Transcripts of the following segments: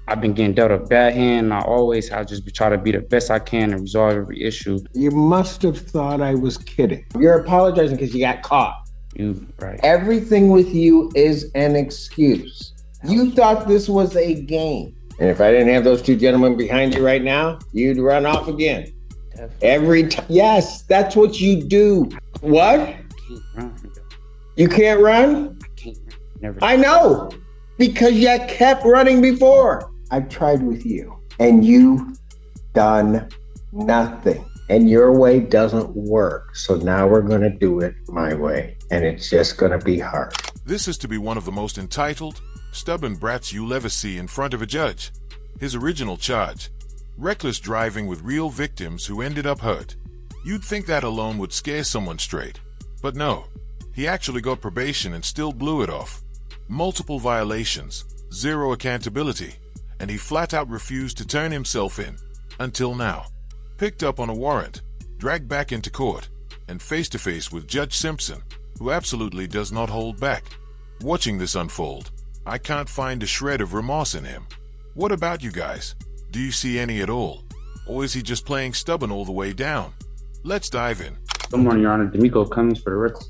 I've been getting dealt a bad hand. And I just try to be the best I can and resolve every issue. You must have thought I was kidding. You're apologizing because you got caught. Right. Everything with you is an excuse. You thought this was a game. And if I didn't have those two gentlemen behind you right now, you'd run off again. Definitely. Every time. Yes, that's what you do. What? I can't run. You can't run? I can't run. Never. I know, because you kept running before. I've tried with you, and you've done nothing. And your way doesn't work. So now we're going to do it my way. And it's just going to be hard. This is to be one of the most entitled, stubborn brats you'll ever see in front of a judge. His original charge: reckless driving with real victims who ended up hurt. You'd think that alone would scare someone straight. But no, he actually got probation and still blew it off. Multiple violations, zero accountability, and he flat out refused to turn himself in. Until now. Picked up on a warrant, dragged back into court, and face-to-face with Judge Simpson, who absolutely does not hold back. Watching this unfold, I can't find a shred of remorse in him. What about you guys? Do you see any at all? Or is he just playing stubborn all the way down? Let's dive in. Good morning, Your Honor. D'Amico Cummings for the record.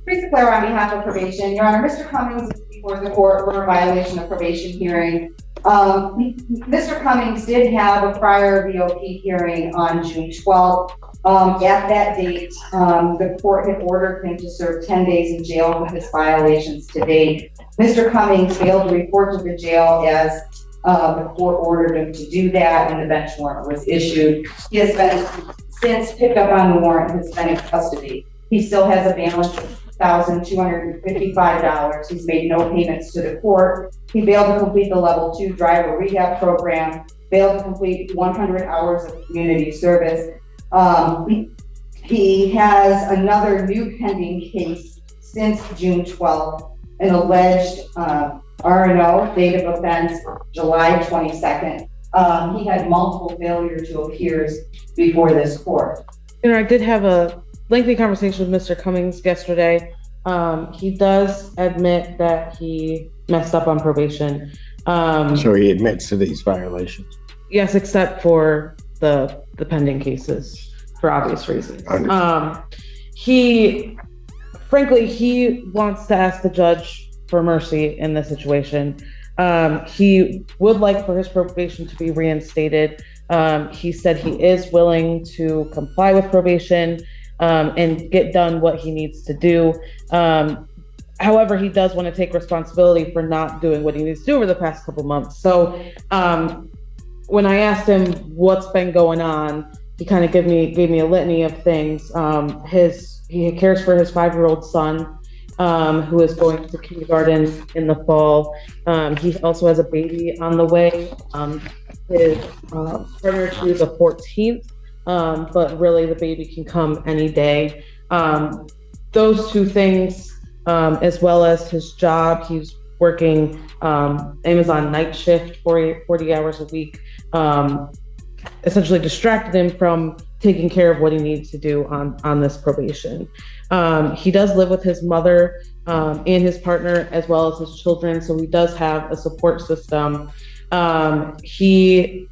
Please declare on behalf of probation. Your Honor, Mr. Cummings is before the court for a violation of probation hearing. Mr. Cummings did have a prior VOP hearing on June 12th. At that date, the court had ordered him to serve 10 days in jail for his violations to date. Mr. Cummings failed to report to the jail as the court ordered him to do that, and the bench warrant was issued. He has been since picked up on the warrant and has been in custody. He still has a balance of $1,255. He's made no payments to the court. He failed to complete the level 2 driver rehab program, failed to complete 100 hours of community service. He has another new pending case since June 12th, an alleged R&O, date of offense, July 22nd. He had multiple failure to appears before this court. You know, I did have a lengthy conversation with Mr. Cummings yesterday. He does admit that he messed up on probation. So he admits to these violations? Yes, except for the pending cases, for obvious reasons. He wants to ask the judge for mercy in this situation. He would like for his probation to be reinstated. He said he is willing to comply with probation and get done what he needs to do. However, he does want to take responsibility for not doing what he needs to do over the past couple months. So when I asked him what's been going on, he kind of gave me a litany of things. He cares for his 5-year-old son, who is going to kindergarten in the fall. He also has a baby on the way. His partner to the 14th, but really the baby can come any day. Those two things, as well as his job, he's working Amazon night shift, 40 hours a week, essentially distracted him from taking care of what he needs to do on this probation. He does live with his mother and his partner, as well as his children, so he does have a support system. He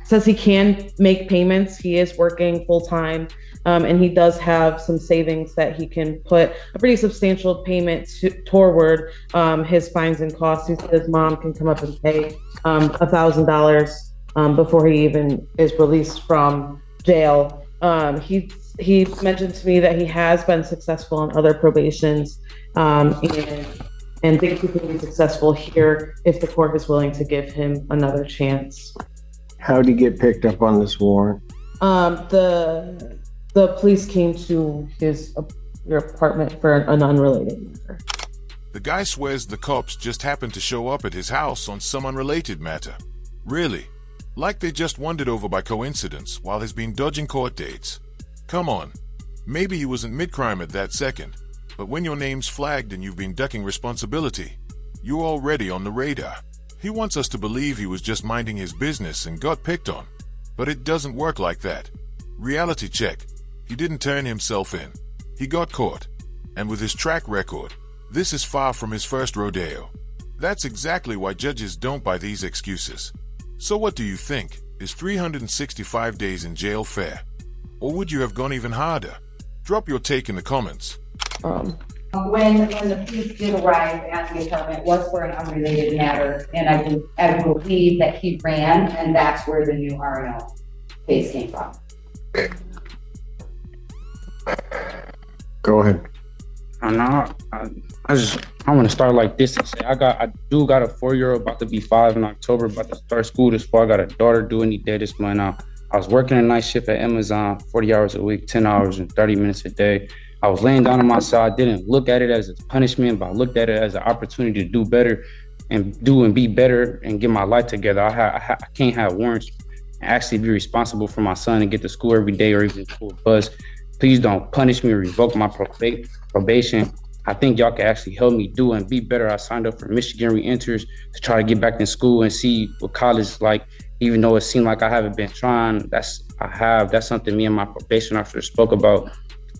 says he can make payments. He is working full-time, and he does have some savings that he can put a pretty substantial payment toward his fines and costs. He said his mom can come up and pay $1,000 before he even is released from jail. He mentioned to me that he has been successful on other probations, and thinks he can be successful here if the court is willing to give him another chance. How did he get picked up on this warrant? The police came to your apartment for an unrelated matter. The guy swears the cops just happened to show up at his house on some unrelated matter. Really? Like they just wandered over by coincidence while he's been dodging court dates. Come on. Maybe he wasn't mid-crime at that second, but when your name's flagged and you've been ducking responsibility, you're already on the radar. He wants us to believe he was just minding his business and got picked on. But it doesn't work like that. Reality check. He didn't turn himself in. He got caught. And with his track record, this is far from his first rodeo. That's exactly why judges don't buy these excuses. So what do you think? Is 365 days in jail fair? Or would you have gone even harder? Drop your take in the comments. When the police did arrive at the apartment, it was for an unrelated matter, and I believe that he ran, and that's where the new R&O case came from. Go ahead. And I want to start like this and say I do got a 4-year-old about to be 5 in October, about to start school this fall. I got a daughter due any day this month. I was working a night shift at Amazon, 40 hours a week, 10 hours and 30 minutes a day. I was laying down on my side. I didn't look at it as a punishment, but I looked at it as an opportunity to do better and be better and get my life together. I can't have warrants and actually be responsible for my son and get to school every day or even school bus. Please don't punish me or revoke my probation. I think y'all can actually help me do and be better. I signed up for Michigan Reenters to try to get back in school and see what college is like, even though it seemed like I haven't been trying. That's something me and my probation officer spoke about.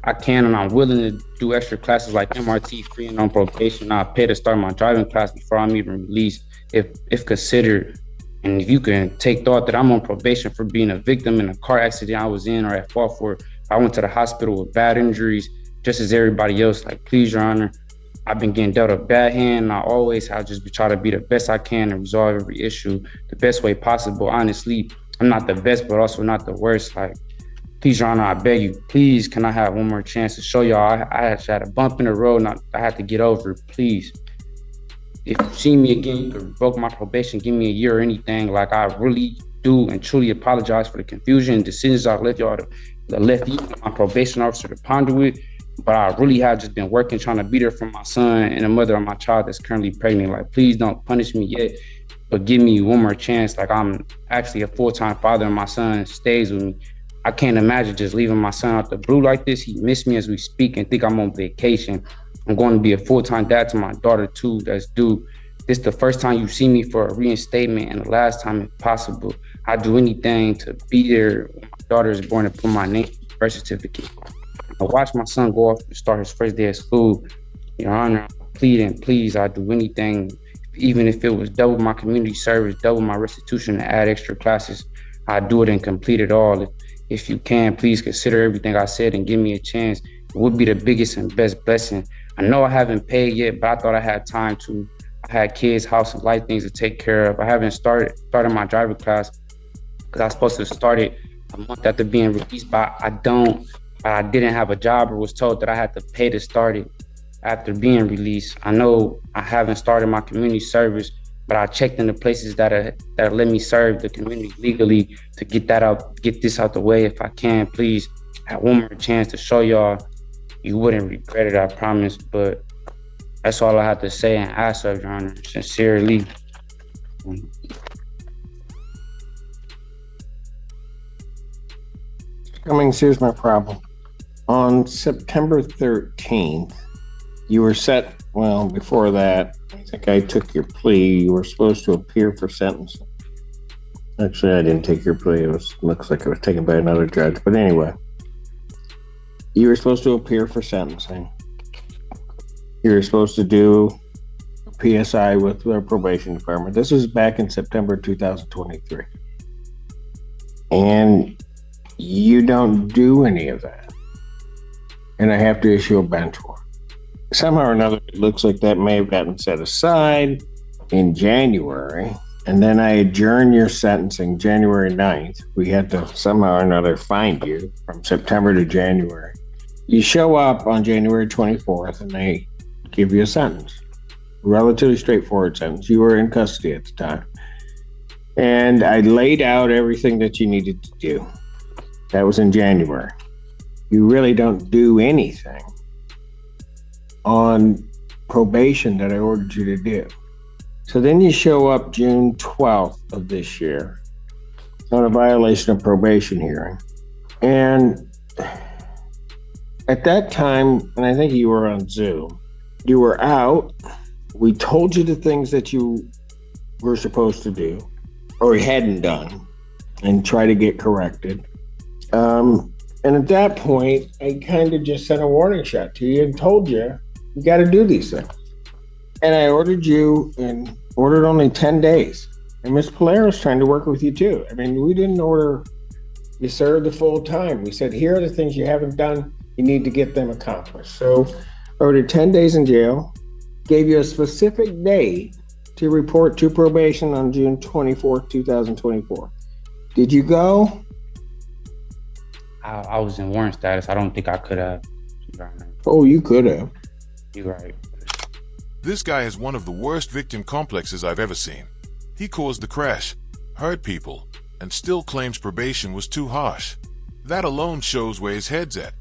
I can and I'm willing to do extra classes like MRT free and on probation. I'll pay to start my driving class before I'm even released, if considered. And if you can take thought that I'm on probation for being a victim in a car accident I was in or at fault for, I went to the hospital with bad injuries, just as everybody else. Like, please, Your Honor, I've been getting dealt a bad hand. And I just try to be the best I can and resolve every issue the best way possible. Honestly, I'm not the best, but also not the worst. Like, please, Your Honor, I beg you, please, can I have one more chance to show y'all I actually had a bump in the road and I had to get over it, please. If you see me again, you can revoke my probation, give me a year or anything. Like, I really do and truly apologize for the confusion and decisions I left y'all left you, my probation officer, to ponder with. But I really have just been working, trying to be there for my son and the mother of my child that's currently pregnant. Like, please don't punish me yet, but give me one more chance. Like, I'm actually a full-time father and my son stays with me. I can't imagine just leaving my son out the blue like this. He missed me as we speak and think I'm on vacation. I'm going to be a full-time dad to my daughter too, that's due. This is the first time you see me for a reinstatement and the last time if possible. I'd do anything to be there when my daughter is born and put my name on the birth certificate. I watched my son go off to start his first day of school. Your Honor, I plead and please, I'd do anything, even if it was double my community service, double my restitution, and add extra classes. I'd do it and complete it all. If you can, please consider everything I said and give me a chance. It would be the biggest and best blessing. I know I haven't paid yet, but I thought I had time to. I had kids, house, and life things to take care of. I haven't started my driver class because I was supposed to start it a month after being released, but I didn't have a job or was told that I had to pay to start it after being released. I know I haven't started my community service, but I checked in the places that let me serve the community legally to get this out the way. If I can, please, have one more chance to show y'all. You wouldn't regret it, I promise. But that's all I have to say and ask of Your Honor, sincerely. Cummings, here's my problem. On September 13th, you were set, well, before that, I think I took your plea. You were supposed to appear for sentencing. Actually, I didn't take your plea. Looks like it was taken by another judge. But anyway, you were supposed to appear for sentencing. You were supposed to do a PSI with the probation department. This was back in September 2023. And you don't do any of that. And I have to issue a bench warrant. Somehow or another, it looks like that may have gotten set aside in January. And then I adjourn your sentencing January 9th. We had to somehow or another find you from September to January. You show up on January 24th and they give you a sentence. Relatively straightforward sentence. You were in custody at the time. And I laid out everything that you needed to do. That was in January. You really don't do anything on probation that I ordered you to do. So then you show up June 12th of this year on a violation of probation hearing. And at that time, and I think you were on Zoom, you were out. We told you the things that you were supposed to do or hadn't done and try to get corrected. And at that point, I kind of just sent a warning shot to you and told you, you got to do these things. And I ordered you and ordered only 10 days. And Miss Polaro's trying to work with you too. I mean, we didn't order you served the full time. We said, here are the things you haven't done. You need to get them accomplished. So I ordered 10 days in jail, gave you a specific day to report to probation on June 24th, 2024. Did you go? I was in warrant status. I don't think I could have. Oh, you could have. You're right. This guy has one of the worst victim complexes I've ever seen. He caused the crash, hurt people, and still claims probation was too harsh. That alone shows where his head's at.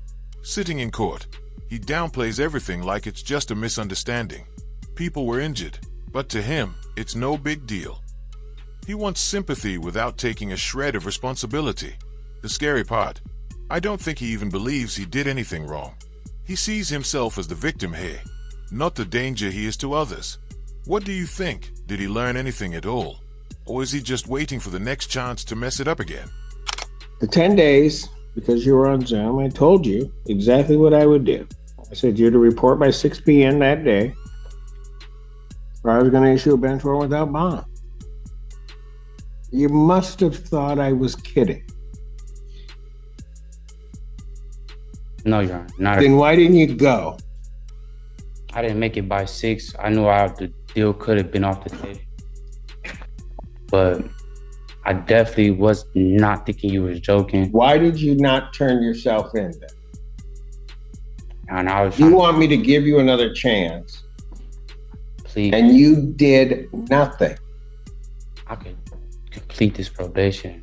Sitting in court, he downplays everything like it's just a misunderstanding. People were injured, but to him, it's no big deal. He wants sympathy without taking a shred of responsibility. The scary part, I don't think he even believes he did anything wrong. He sees himself as the victim here, not the danger he is to others. What do you think? Did he learn anything at all? Or is he just waiting for the next chance to mess it up again? The 10 days, because you were on Zoom, I told you exactly what I would do. I said you're to report by 6 p.m. that day, or I was going to issue a bench warrant without bond. You must have thought I was kidding. No, Your Honor. Not Then why didn't you go? I didn't make it by 6. I knew the deal could have been off the table. But I definitely was not thinking you was joking. Why did you not turn yourself in then? And I was You want me to give you another chance, please. and you did nothing. I could complete this probation.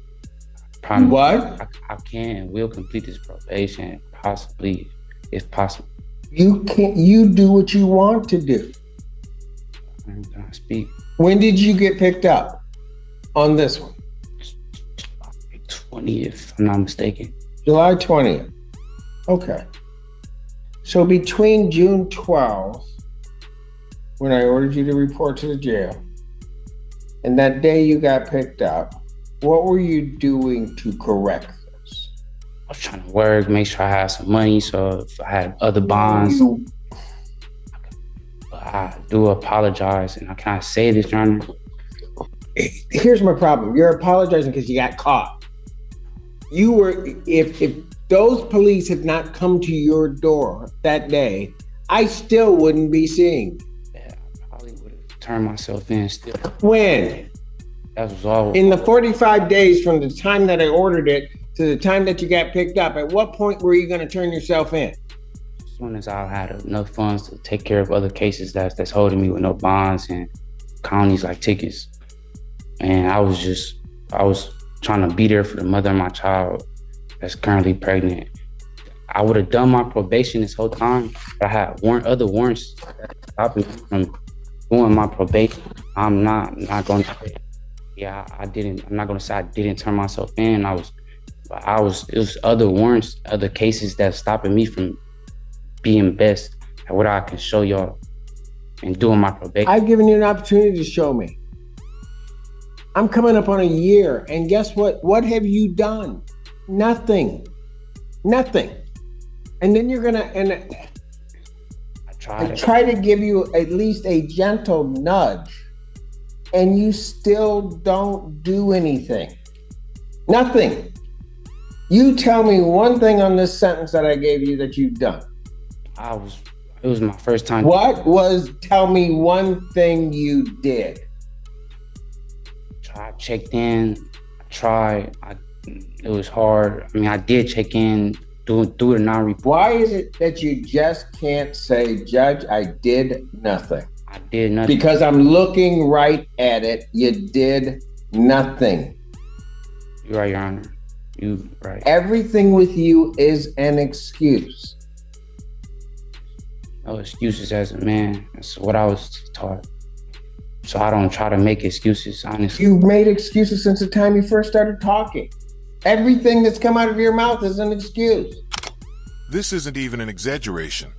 Promise. What? I can and will complete this probation, possibly, if possible. You can't. You do what you want to do. Can I speak? When did you get picked up on this one? 20, if I'm not mistaken. July 20th. Okay. So between June 12th, when I ordered you to report to the jail, and that day you got picked up, what were you doing to correct this? I was trying to work, make sure I had some money, so if I had other bonds. But I do apologize, and can I say this, Your Honor? Here's my problem. You're apologizing because you got caught. You were, if those police had not come to your door that day, I still wouldn't be seeing you. Yeah, I probably would have turned myself in still. When? That was all. In the 45 days from the time that I ordered it to the time that you got picked up, at what point were you going to turn yourself in? As soon as I had enough funds to take care of other cases that's holding me with no bonds and counties like tickets. And I was trying to be there for the mother of my child that's currently pregnant. I would have done my probation this whole time, but I had other warrants stopping me from doing my probation. I'm not going to say, yeah, I didn't. I'm not going to say I didn't turn myself in. It was other warrants, other cases that's stopping me from being best at what I can show y'all and doing my probation. I've given you an opportunity to show me. I'm coming up on a year, and guess what? What have you done? Nothing. And then you're gonna, and I try to give you at least a gentle nudge, and you still don't do anything. Nothing. You tell me one thing on this sentence that I gave you that you've done. It was my first time. Tell me one thing you did. I checked in. It was hard. I mean, I did check in, do the non-report. Why is it that you just can't say, Judge, I did nothing? I did nothing. Because I'm looking right at it. You did nothing. You're right, Your Honor. You right. Everything with you is an excuse. No excuses as a man. That's what I was taught. So I don't try to make excuses, honestly. You've made excuses since the time you first started talking. Everything that's come out of your mouth is an excuse. This isn't even an exaggeration.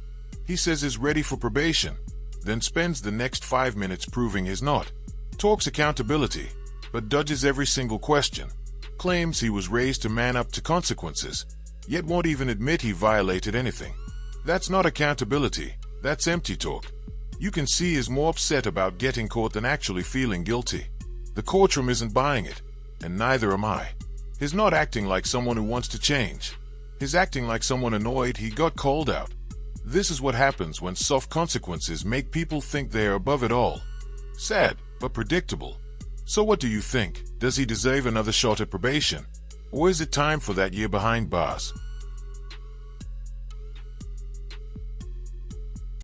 He says he's ready for probation, then spends the next 5 minutes proving he's not. Talks accountability, but dodges every single question. Claims he was raised to man up to consequences, yet won't even admit he violated anything. That's not accountability. That's empty talk. You can see he's more upset about getting caught than actually feeling guilty. The courtroom isn't buying it, and neither am I. He's not acting like someone who wants to change. He's acting like someone annoyed he got called out. This is what happens when soft consequences make people think they are above it all. Sad, but predictable. So what do you think? Does he deserve another shot at probation? Or is it time for that year behind bars?